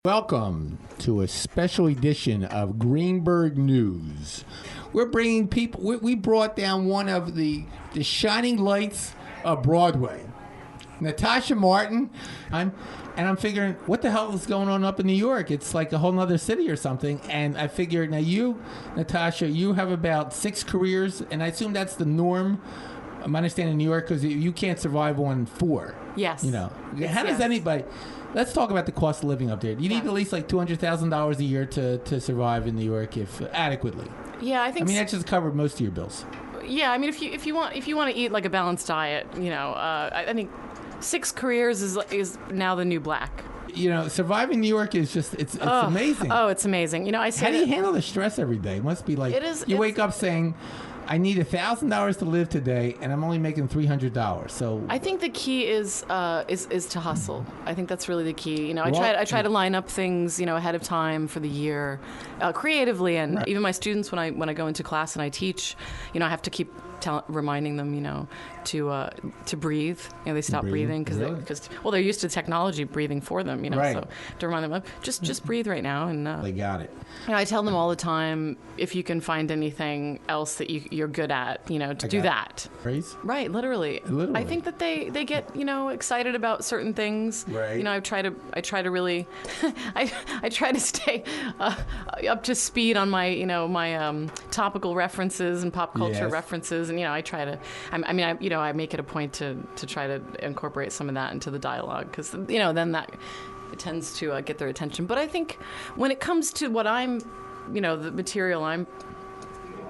Welcome to a special edition of Greenberg News. We're bringing people, we brought down one of the shining lights of Broadway, Natasha Martin. I'm figuring, what the hell is going on up in New York? It's like a whole nother city or something. And I figured, now you, Natasha, you have about 6 careers, and I assume that's the norm. I'm understanding in New York, because you can't survive on 4. Yes. You know, how does anybody... Let's talk about the cost of living up there. You need at least like $200,000 a year to survive in New York, if adequately. Yeah, I think. I mean, that just covered most of your bills. Yeah, I mean, if you want to eat like a balanced diet, you know, I think 6 careers is now the new black. You know, surviving New York is just it's amazing. Oh, it's amazing. You know, I say. How do you handle the stress every day? It must be like you wake up saying, I need $1,000 to live today, and I'm only making $300. So I think the key is to hustle. I think that's really the key. You know, I try to line up things, you know, ahead of time for the year, creatively, and right. Even my students when I go into class and I teach, you know, I have to keep reminding them, you know, to breathe. You know, they stop breathing because they're used to technology breathing for them. You know, right. So to remind them, just breathe right now. And they got it. You know, I tell them all the time, if you can find anything else that you're good at, you know, to do that. Phrase? Right, literally. I think that they get, you know, excited about certain things. Right. You know, I try to really, I try to stay up to speed on my, you know, my topical references and pop culture references, and you know, I try to, I make it a point to try to incorporate some of that into the dialogue, because you know, then that it tends to get their attention. But I think when it comes to what I'm, you know, the material I'm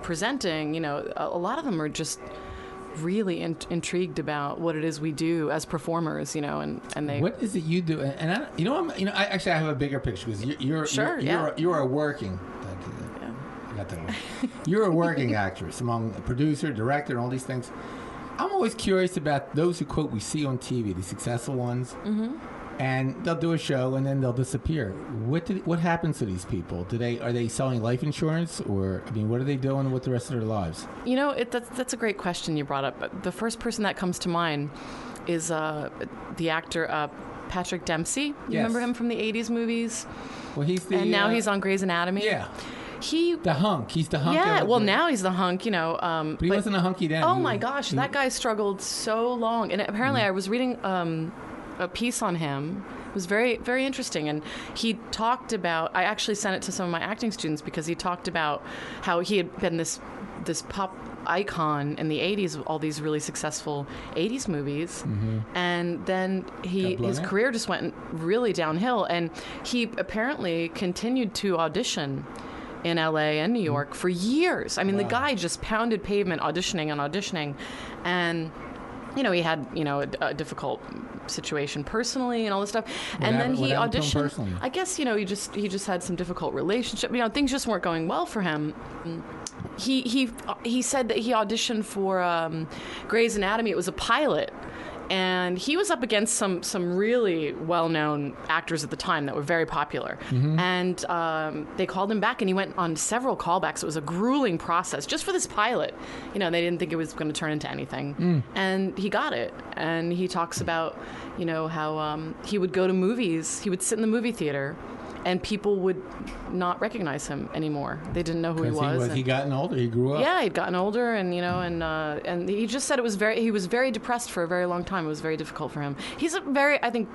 presenting, you know, a lot of them are just really intrigued about what it is we do as performers, you know, and they. What is it you do? And I actually have a bigger picture, because you're a working. I got that one. You're a working actress, among a producer, director, and all these things. I'm always curious about those who, quote, we see on TV, the successful ones. Mm-hmm. And they'll do a show and then they'll disappear. What happens to these people? Are they selling life insurance, or I mean, what are they doing with the rest of their lives? You know, that's a great question you brought up. The first person that comes to mind is the actor Patrick Dempsey. You remember him from the '80s movies? Well, now he's on Grey's Anatomy. Yeah. The hunk. He's the hunk. Yeah, well, now he's the hunk, you know. But he wasn't a hunky then. Oh, my gosh. That guy struggled so long. And apparently I was reading a piece on him. It was very, very interesting. And he talked about, I actually sent it to some of my acting students, because he talked about how he had been this pop icon in the 80s, all these really successful 80s movies. Mm-hmm. And then his career just went really downhill. And he apparently continued to audition in LA and New York for years. I mean, the guy just pounded pavement, auditioning. And, you know, he had, you know, a difficult situation personally and all this stuff. And then he auditioned. I guess, you know, he just had some difficult relationship. You know, things just weren't going well for him. He said that he auditioned for Grey's Anatomy. It was a pilot. And he was up against some really well-known actors at the time that were very popular. Mm-hmm. And they called him back, and he went on several callbacks. It was a grueling process just for this pilot. You know, they didn't think it was going to turn into anything. Mm. And he got it. And he talks about, you know, how he would go to movies. He would sit in the movie theater, and people would not recognize him anymore. They didn't know who he was. He gotten older. He grew up. Yeah, he'd gotten older, and you know, and he just said he was very depressed for a very long time. It was very difficult for him. He's a very, I think,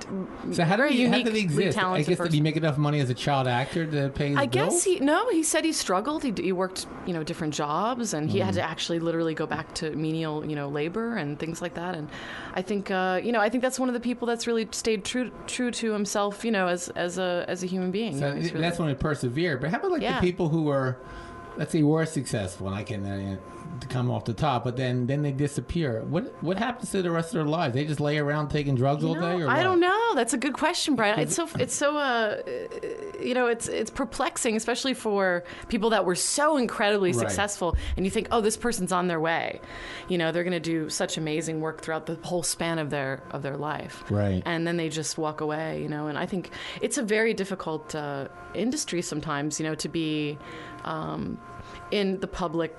very unique, how did he exist? talented I guess person. Did he make enough money as a child actor to pay his bills? He said he struggled. He worked, you know, different jobs, and he had to actually literally go back to menial, you know, labor and things like that. And I think, you know, I think that's one of the people that's really stayed true to himself, you know, as a human being. So that's when it persevered. But how about the people who were, let's say, were successful, and I can come off the top, but then they disappear? What happens to the rest of their lives? They just lay around taking drugs all day, or I don't know. That's a good question, Brian. It's so you know, it's perplexing, especially for people that were so incredibly successful, and you think, oh, this person's on their way. You know, they're going to do such amazing work throughout the whole span of their life, right? And then they just walk away. You know, and I think it's a very difficult industry sometimes. You know, to be in the public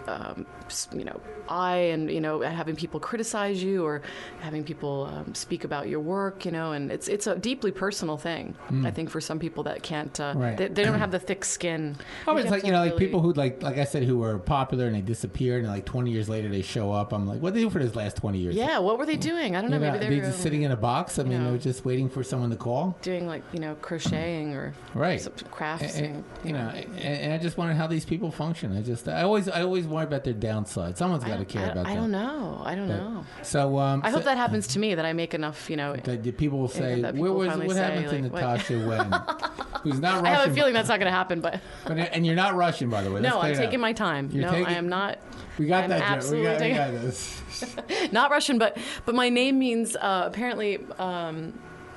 eye and, having people criticize you or having people speak about your work, and it's a deeply personal thing. I think for some people that can't, Right. they don't have the thick skin. Oh, it's You like, have to like really- people who, like I said, who were popular and they disappeared, and like 20 years later they show up. I'm like, what did they do for those last 20 years? Yeah, what were they doing? I don't know. Maybe they they were were just sitting in a box. I mean, know. they were just waiting for someone to call. doing like, crocheting or Right. some crafts. And, and I just wondered how these people function. I always worry about their downside. Someone's got to care about I them. don't know. I don't know. So I hope that happens to me, that I make enough, that the people will say, that people what finally happened say, to like, what? Natasha when? Who's not Russian. I have a feeling that's not going to happen, but And you're not Russian, by the way. no, Let's I'm clear it taking up. my time. You're No, taking- I am not. We got I'm that. Joe. We absolutely got taking- this. Not Russian, but my name means apparently.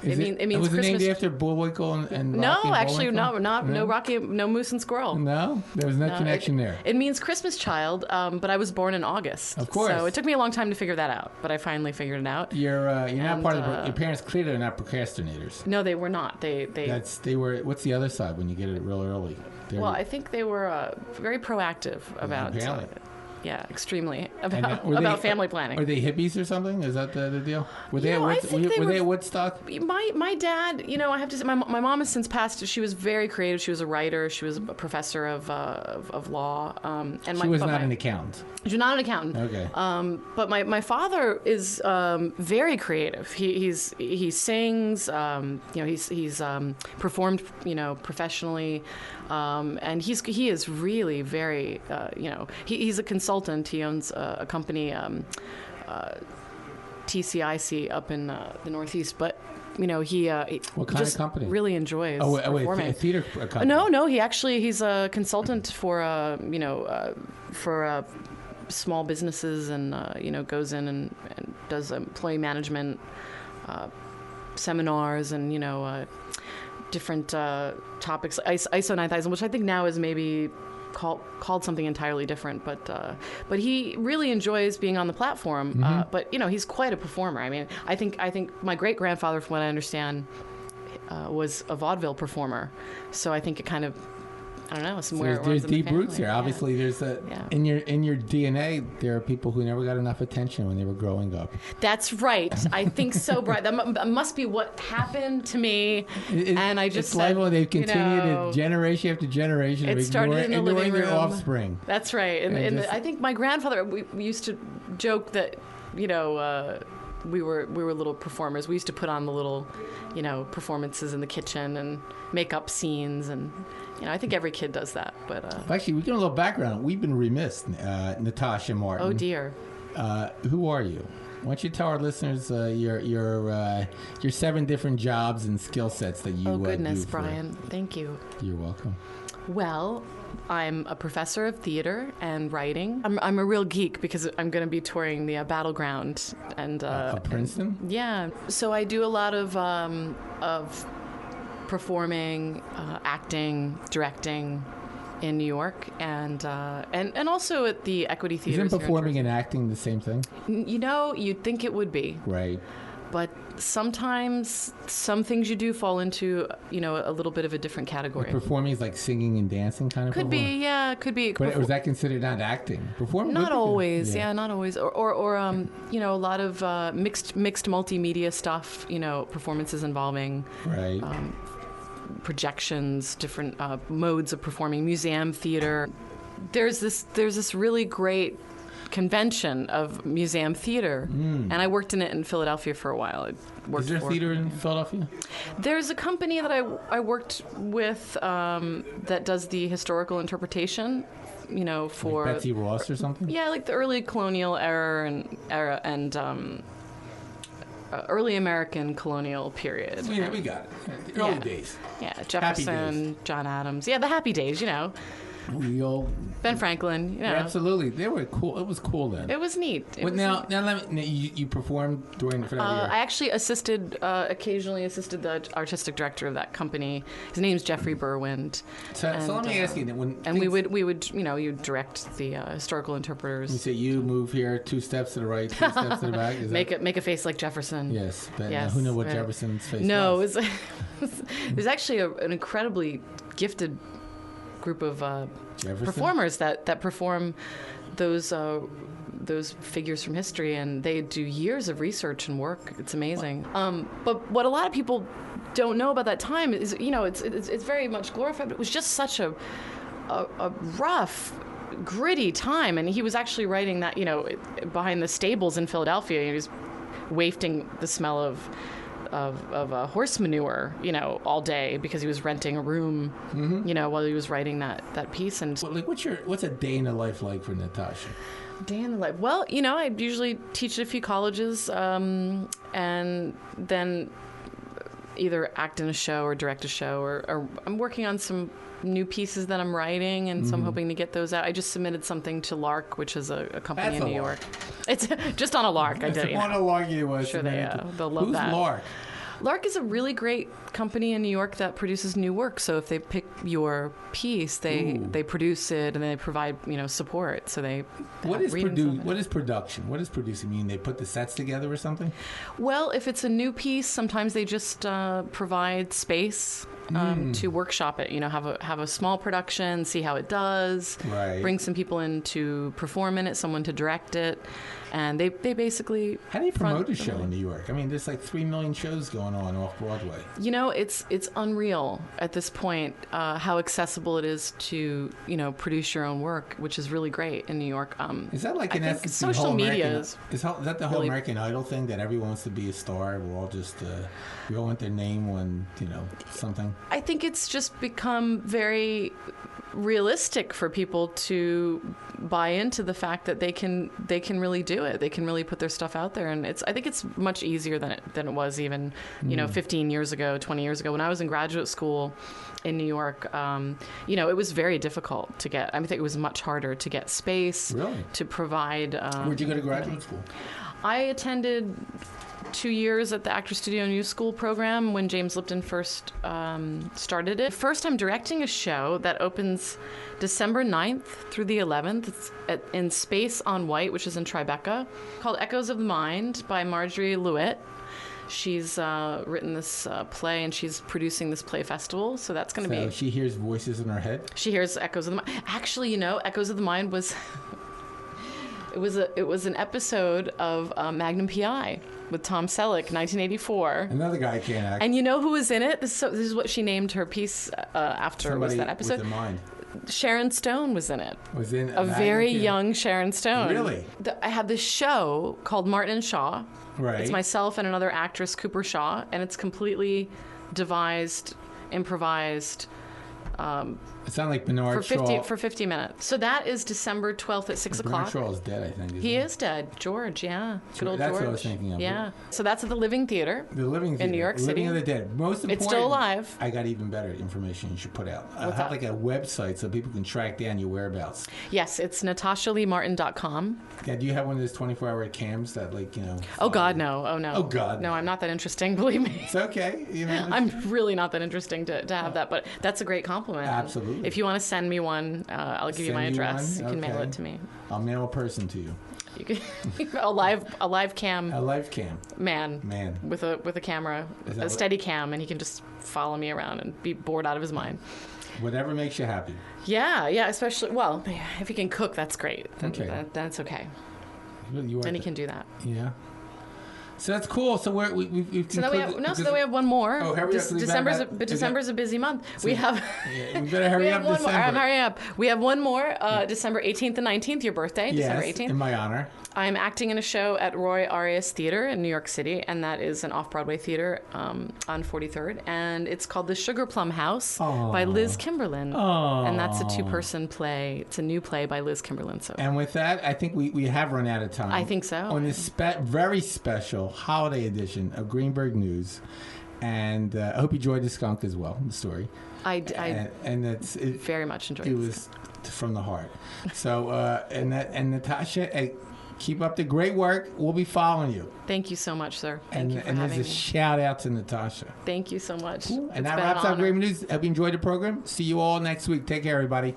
It means was it Christmas. named after Bullwinkle and No, Rocky and actually, Bullwinkle? no Rocky, no Moose and Squirrel. No, there was no connection there. It means Christmas child, but I was born in August. Of course. So it took me a long time to figure that out, but I finally figured it out. You're not And, part of your parents clearly are not procrastinators. No, they were not. They They were. What's the other side when you get it real early? They're- well, I think they were very proactive about. apparently. Yeah, extremely and, were about they- family planning. Are they hippies or something? Is that the deal? Were they, I think they were were- they at Woodstock? My dad, I have to say, my mom has since passed. She was very creative. She was a writer. She was a professor of law. And She was not an accountant. She's not an accountant. Okay. But my father is very creative. He sings. He's performed professionally, and he is really very he's a consultant. He owns a company, TCIC, up in the Northeast. But he What kind just of company? really enjoys Oh, wait, performing. a theater company. No, he's a consultant for small businesses and goes in and does employee management seminars and different topics. ISO 9000, which I think now is maybe called something entirely different, but he really enjoys being on the platform. But he's quite a performer. I mean, I think my great grandfather, from what I understand, was a vaudeville performer. So I think it kind of, I don't know, somewhere. There's in the deep roots family. here. Yeah. Obviously, there's Yeah. in your DNA. There are people who never got enough attention when they were growing up. That's right. I think so, Brian. That must be what happened to me. And I just it's like, well, they've continued know, it generation after generation. It of started in the ignoring living their room. offspring. That's right. I think my grandfather, we used to joke that, we were little performers. We used to put on the little, performances in the kitchen and make up scenes, and I think every kid does that. But Actually, we get a little background. We've been remiss, Natasha Martin. oh dear. Who are you? Why don't you tell our listeners your 7 different jobs and skill sets that you Oh goodness, do for- Brian. Thank you. You're welcome. Well, I'm a professor of theater and writing. I'm a real geek because I'm going to be touring the Battleground and Princeton? yeah. So I do a lot of performing, acting, directing in New York, and also at the Equity Theater. Isn't performing and acting the same thing? You'd think it would be, Right. but sometimes some things you do fall into a little bit of a different category. Performing is like singing and dancing kind of Could performing? be, yeah, could be. But was that considered not acting? Performing? would Not be good. always, yeah, not always. Or a lot of mixed multimedia stuff. Performances involving Right. projections, different modes of performing, museum theater. There's this really great convention of museum theater, and I worked in it in Philadelphia for a while. Is there theater in Philadelphia? There's a company that I worked with that does the historical interpretation. For Like Betsy Ross or something? yeah, like the early colonial era and early American colonial period. Yeah, we got it. The early Yeah. days. Yeah, Jefferson, John Adams. Yeah, the happy days, We all Ben Franklin, absolutely. They were cool. It was cool then. It was neat. Now you performed during for that year. I actually occasionally assisted the artistic director of that company. His name's Jeffrey Berwind. So let me ask you that We would you direct the historical interpreters. You say you move here 2 steps to the right, 2 steps to the back. Is Make a face like Jefferson. Yes, but Yes, who knew what right. Jefferson's face No, was? it was actually an incredibly gifted group of Jefferson? performers that perform those figures from history, and they do years of research and work. It's amazing. But what a lot of people don't know about that time is, it's very much glorified, but it was just such a rough, gritty time. And he was actually writing that, behind the stables in Philadelphia. He was wafting the smell of horse manure, all day because he was renting a room, while he was writing that piece. And what's a day in the life like for Natasha? Day in the life. Well, I usually teach at a few colleges, and then either act in a show or direct a show, or I'm working on some new pieces that I'm writing, and so I'm hoping to get those out. I just submitted something to Lark, which is a company in New York. It's just on a Lark. I did. On a Lark, it was. Sure, they'll love Who's that. Lark? Lark is a really great company in New York that produces new work. So if they pick your piece, they produce it and they provide support. So what is production? What does producing mean? They put the sets together or something? Well, if it's a new piece, sometimes they just provide space to workshop it. Have a small production, see how it does. Right. Bring some people in to perform in it, someone to direct it. And they basically... How do you promote a show in New York? I mean, there's like 3 million shows going on off Broadway. It's unreal at this point how accessible it is to, produce your own work, which is really great in New York. Is that like, in essence, social media is that the whole really, American Idol thing, that everyone wants to be a star? We're all just, we all want their name on, something? I think it's just become very realistic for people to buy into the fact that they can really do it. They can really put their stuff out there, and I think it's much easier than it was even 15 years ago, 20 years ago when I was in graduate school in New York. It was very difficult to get. I think it was much harder to get space. Really? To provide. Where'd you go to graduate school? I attended 2 years at the Actors Studio New School program when James Lipton first started it. First, I'm directing a show that opens December 9th through the 11th. It's in Space on White, which is in Tribeca, called Echoes of the Mind by Marjorie Lewitt. She's written this play, and she's producing this play festival. So that's going to be... So she hears voices in her head? She hears Echoes of the Mind. Actually, Echoes of the Mind was... It was an episode of Magnum P.I. with Tom Selleck, 1984. Another guy can't act. And you know who was in it? This is what she named her piece after. Somebody was that episode? With a mind. Sharon Stone was in it. Was in a very young Sharon Stone. Really? I have this show called Martin and Shaw. Right. It's myself and another actress, Cooper Shaw, and it's completely devised, improvised. It sounds like Bernard Shaw. For 50 minutes. So that is December 12th at 6 o'clock. Bernard Shaw is dead, I think. He is dead. George, yeah. Good old that's George. What I was thinking of. Yeah. So that's at the Living Theater. The Living Theater. In New York City. Living of the Dead. Most important. It's still alive. I got even better information you should put out. I What's have that? like a website so people can track down your whereabouts. Yes, it's NatashaLeeMartin.com. Yeah, do you have one of those 24-hour cams that Oh, God, no. Oh, no. Oh, God. No, I'm not that interesting, believe me. It's okay. I'm really not that interesting to have that, but that's a great compliment. Absolutely. If you want to send me one, I'll give you my address. You can mail it to me. I'll mail a person to you. You can, a live cam. A live cam. Man. With a camera, a steady cam, and he can just follow me around and be bored out of his mind. Whatever makes you happy. Yeah, especially, well, if he can cook, that's great. That's okay. Then he can do that. Yeah. So that's cool. So we've so then we have one more. Oh, hurry up! December's a busy month. We better hurry up. December. I'm hurrying up. We have one more. December 18th and 19th, your birthday. Yes, December 18th. In my honor. I'm acting in a show at Roy Arias Theater in New York City, and that is an off-Broadway theater on 43rd, and it's called The Sugar Plum House by Liz Kimberlin. And that's a 2-person play. It's a new play by Liz Kimberlin. So. And with that, I think we have run out of time. I think so. On this very special holiday edition of Greenberg News, and I hope you enjoyed the skunk as well, the story. I very much enjoyed it. It was from the heart. So and Natasha, keep up the great work. We'll be following you. Thank you so much, sir. Thank you for having me. And there's a shout out to Natasha. Thank you so much. Cool. And that wraps up Greenberg News. Hope you enjoyed the program. See you all next week. Take care, everybody.